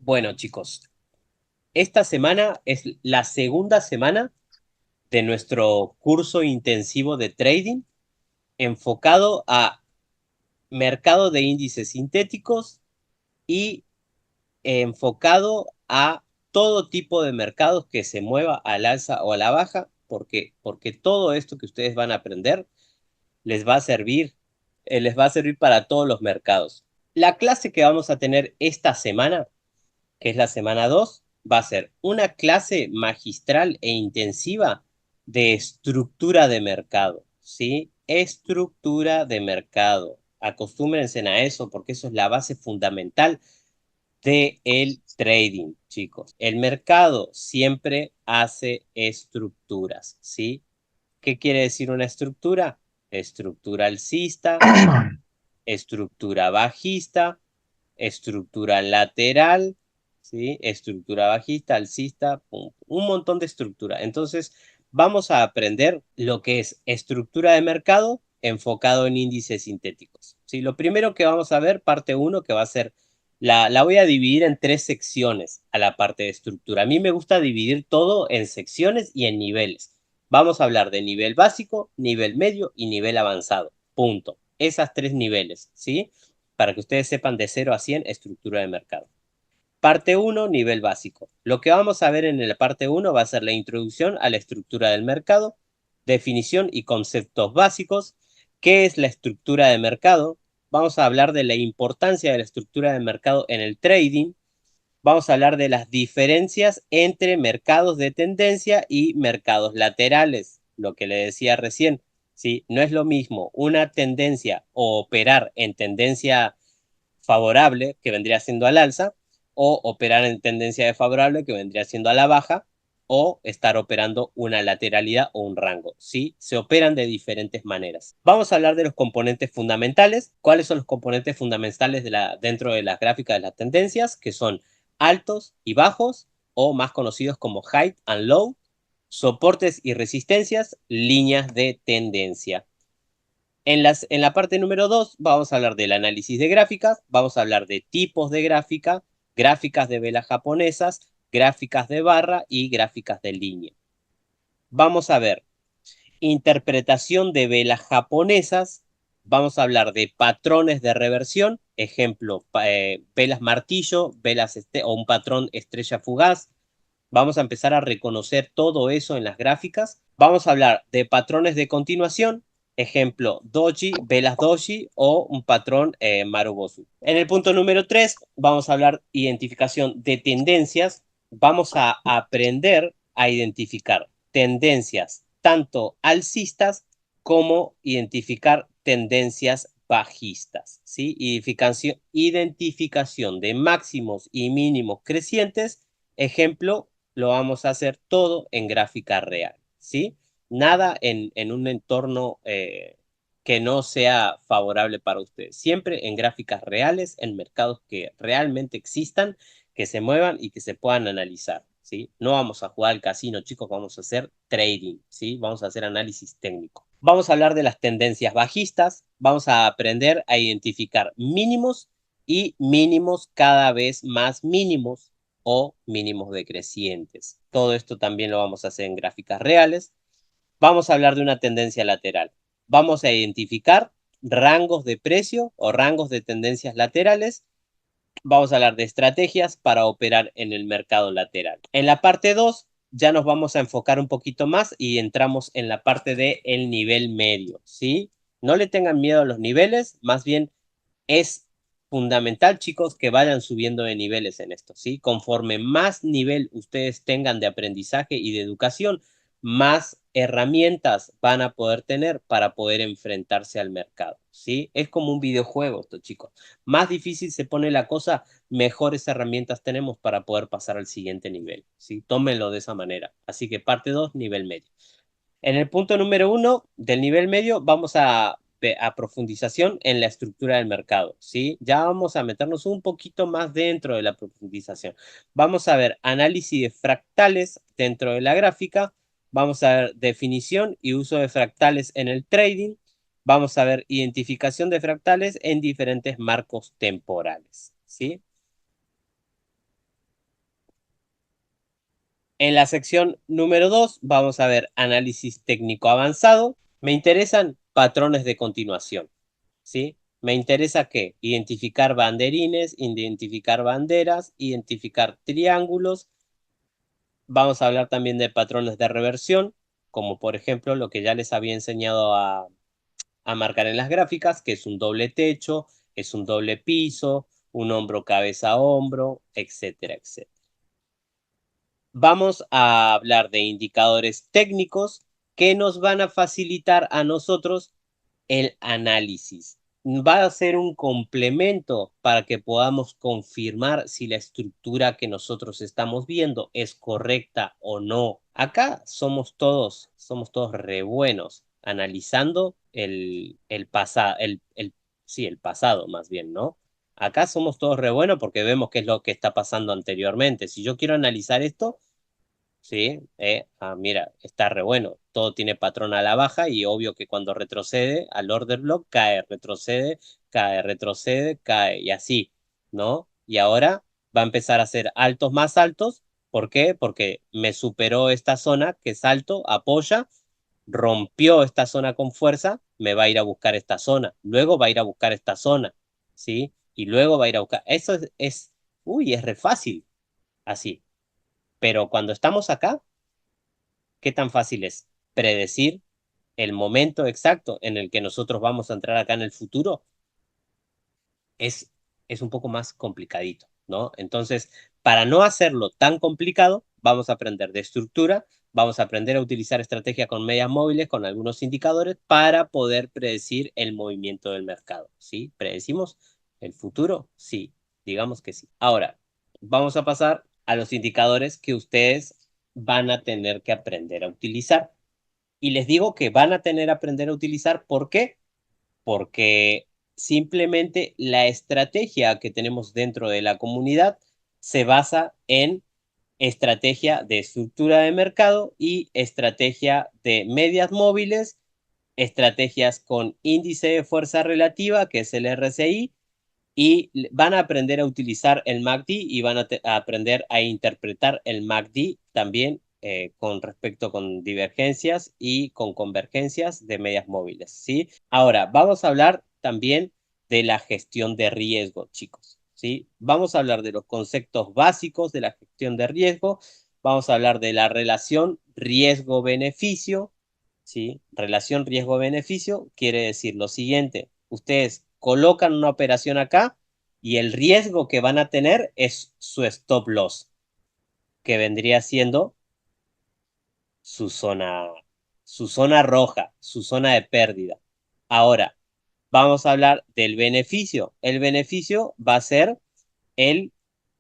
Bueno, chicos, esta semana es la segunda semana de nuestro curso intensivo de trading enfocado a mercado de índices sintéticos y enfocado a todo tipo de mercados que se mueva al alza o a la baja, porque todo esto que ustedes van a aprender les va a servir, les va a servir para todos los mercados. La clase que vamos a tener esta semana, que es la semana 2, va a ser una clase magistral e intensiva de estructura de mercado, ¿sí? Estructura de mercado. Acostúmbrense a eso porque eso es la base fundamental del trading, chicos. El mercado siempre hace estructuras, ¿sí? ¿Qué quiere decir una estructura? Estructura alcista, estructura bajista, estructura lateral, ¿sí? Estructura bajista, alcista, un montón de estructura. Entonces, vamos a aprender lo que es estructura de mercado enfocado en índices sintéticos. ¿Sí? Lo primero que vamos a ver, parte uno, que va a ser, la voy a dividir en tres secciones a la parte de estructura. A mí me gusta dividir todo en secciones y en niveles. Vamos a hablar de nivel básico, nivel medio y nivel avanzado. Punto. Esas tres niveles, ¿sí? Para que ustedes sepan de 0 a 100 estructura de mercado. Parte uno, nivel básico. Lo que vamos a ver en la parte uno va a ser la introducción a la estructura del mercado, definición y conceptos básicos. ¿Qué es la estructura de mercado? Vamos a hablar de la importancia de la estructura de mercado en el trading. Vamos a hablar de las diferencias entre mercados de tendencia y mercados laterales, lo que le decía recién. ¿Sí? No es lo mismo una tendencia o operar en tendencia favorable, que vendría siendo al alza, o operar en tendencia desfavorable, que vendría siendo a la baja, o estar operando una lateralidad o un rango. ¿Sí? Se operan de diferentes maneras. Vamos a hablar de los componentes fundamentales. ¿Cuáles son los componentes fundamentales dentro de las gráficas de las tendencias? Que son altos y bajos, o más conocidos como high and low, soportes y resistencias, líneas de tendencia. En la parte número 2 vamos a hablar del análisis de gráficas, vamos a hablar de tipos de gráfica, gráficas de velas japonesas, gráficas de barra y gráficas de línea. Vamos a ver interpretación de velas japonesas, vamos a hablar de patrones de reversión, ejemplo, velas martillo, o un patrón estrella fugaz. Vamos a empezar a reconocer todo eso en las gráficas. Vamos a hablar de patrones de continuación, ejemplo, doji, velas doji o un patrón marubosu. En el punto número 3 vamos a hablar identificación de tendencias. Vamos a aprender a identificar tendencias tanto alcistas como identificar tendencias bajistas, ¿sí? Identificación de máximos y mínimos crecientes, ejemplo, lo vamos a hacer todo en gráfica real, ¿sí? Nada en un entorno que no sea favorable para ustedes. Siempre en gráficas reales, en mercados que realmente existan, que se muevan y que se puedan analizar, ¿sí? No vamos a jugar al casino, chicos, vamos a hacer trading, ¿sí? Vamos a hacer análisis técnico. Vamos a hablar de las tendencias bajistas, vamos a aprender a identificar mínimos y mínimos cada vez más mínimos o mínimos decrecientes. Todo esto también lo vamos a hacer en gráficas reales. Vamos a hablar de una tendencia lateral. Vamos a identificar rangos de precio o rangos de tendencias laterales. Vamos a hablar de estrategias para operar en el mercado lateral. En la parte 2 ya nos vamos a enfocar un poquito más y entramos en la parte de el nivel medio, ¿sí? No le tengan miedo a los niveles, más bien es fundamental, chicos, que vayan subiendo de niveles en esto, ¿sí? Conforme más nivel ustedes tengan de aprendizaje y de educación, más herramientas van a poder tener para poder enfrentarse al mercado, ¿sí? Es como un videojuego esto, chicos. Más difícil se pone la cosa, mejores herramientas tenemos para poder pasar al siguiente nivel, ¿sí? Tómenlo de esa manera. Así que parte 2, nivel medio. En el punto número 1 del nivel medio vamos a profundización en la estructura del mercado, ¿sí? Ya vamos a meternos un poquito más dentro de la profundización. Vamos a ver análisis de fractales dentro de la gráfica, vamos a ver definición y uso de fractales en el trading, vamos a ver identificación de fractales en diferentes marcos temporales, ¿sí? En la sección número 2 vamos a ver análisis técnico avanzado. Me interesan patrones de continuación, ¿sí? Me interesa qué? Identificar banderines, identificar banderas, identificar triángulos. Vamos a hablar también de patrones de reversión, como por ejemplo lo que ya les había enseñado a marcar en las gráficas, que es un doble techo, es un doble piso, un hombro cabeza a hombro, etcétera, etcétera. Vamos a hablar de indicadores técnicos que nos van a facilitar a nosotros el análisis. Va a ser un complemento para que podamos confirmar si la estructura que nosotros estamos viendo es correcta o no. Acá somos todos re buenos analizando el pasado, sí, el pasado más bien, ¿no? Acá somos todos re buenos porque vemos qué es lo que está pasando anteriormente. Si yo quiero analizar esto, sí, mira, está re bueno. Todo tiene patrón a la baja y obvio que cuando retrocede al order block cae, retrocede, cae y así, ¿no? Y ahora va a empezar a hacer altos más altos. ¿Por qué? Porque me superó esta zona que es alto, apoya, rompió esta zona con fuerza, me va a ir a buscar esta zona, luego va a ir a buscar esta zona, ¿sí? Y luego va a ir a buscar. Eso uy, es re fácil, así. Pero cuando estamos acá, ¿qué tan fácil es predecir el momento exacto en el que nosotros vamos a entrar acá en el futuro? Es, es un poco más complicadito, ¿no? Entonces, para no hacerlo tan complicado, vamos a aprender de estructura, vamos a aprender a utilizar estrategia con medias móviles, con algunos indicadores, para poder predecir el movimiento del mercado, ¿sí? ¿Predecimos el futuro? Sí, digamos que sí. Ahora, vamos a pasar a los indicadores que ustedes van a tener que aprender a utilizar. Y les digo que van a tener que aprender a utilizar, ¿por qué? Porque simplemente la estrategia que tenemos dentro de la comunidad se basa en estrategia de estructura de mercado y estrategia de medias móviles, estrategias con índice de fuerza relativa, que es el RSI, y van a aprender a utilizar el MACD y van a aprender a interpretar el MACD también con respecto con divergencias y con convergencias de medias móviles, ¿sí? Ahora, vamos a hablar también de la gestión de riesgo, chicos, ¿sí? Vamos a hablar de los conceptos básicos de la gestión de riesgo, vamos a hablar de la relación riesgo-beneficio, ¿sí? Relación riesgo-beneficio quiere decir lo siguiente, ustedes colocan una operación acá y el riesgo que van a tener es su stop loss, que vendría siendo su zona, su zona roja, su zona de pérdida. Ahora, vamos a hablar del beneficio. El beneficio va a ser el,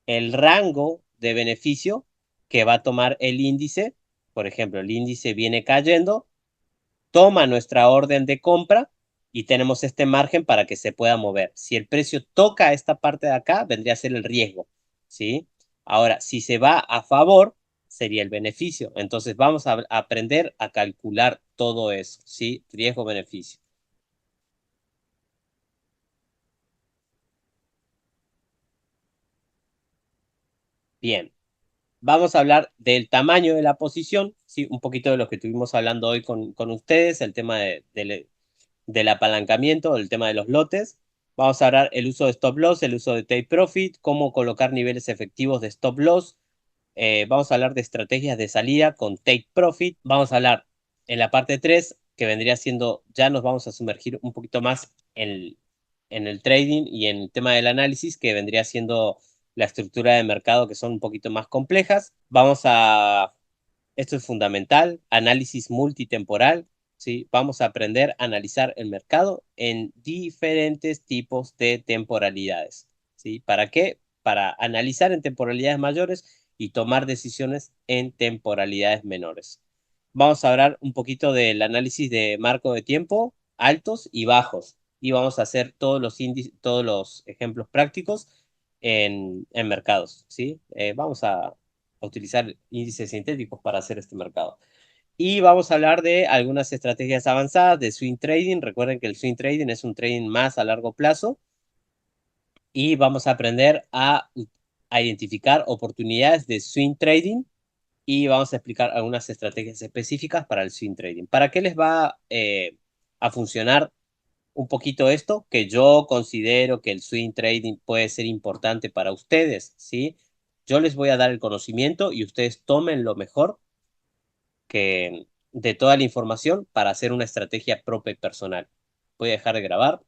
el rango de beneficio que va a tomar el índice. Por ejemplo, el índice viene cayendo, toma nuestra orden de compra y tenemos este margen para que se pueda mover. Si el precio toca esta parte de acá, vendría a ser el riesgo, ¿sí? Ahora, si se va a favor, sería el beneficio. Entonces vamos a aprender a calcular todo eso, ¿sí? Riesgo-beneficio. Bien, vamos a hablar del tamaño de la posición, ¿sí? Un poquito de lo que estuvimos hablando hoy con ustedes, el tema del apalancamiento, el tema de los lotes. Vamos a hablar el uso de stop loss, el uso de take profit, cómo colocar niveles efectivos de stop loss. Vamos a hablar de estrategias de salida con take profit. Vamos a hablar en la parte 3 que vendría siendo, ya nos vamos a sumergir un poquito más en el trading y en el tema del análisis, que vendría siendo la estructura de mercado, que son un poquito más complejas. Esto es fundamental, análisis multitemporal, ¿sí? Vamos a aprender a analizar el mercado en diferentes tipos de temporalidades, ¿sí? ¿Para qué? Para analizar en temporalidades mayores y tomar decisiones en temporalidades menores. Vamos a hablar un poquito del análisis de marco de tiempo, altos y bajos, y vamos a hacer todos los ejemplos prácticos en mercados, ¿sí? Vamos a utilizar índices sintéticos para hacer este mercado. Y vamos a hablar de algunas estrategias avanzadas de swing trading. Recuerden que el swing trading es un trading más a largo plazo y vamos a aprender a identificar oportunidades de swing trading y vamos a explicar algunas estrategias específicas para el swing trading. ¿Para qué les va a funcionar un poquito esto? Que yo considero que el swing trading puede ser importante para ustedes, ¿sí? Yo les voy a dar el conocimiento y ustedes tomen lo mejor que de toda la información para hacer una estrategia propia y personal. Voy a dejar de grabar.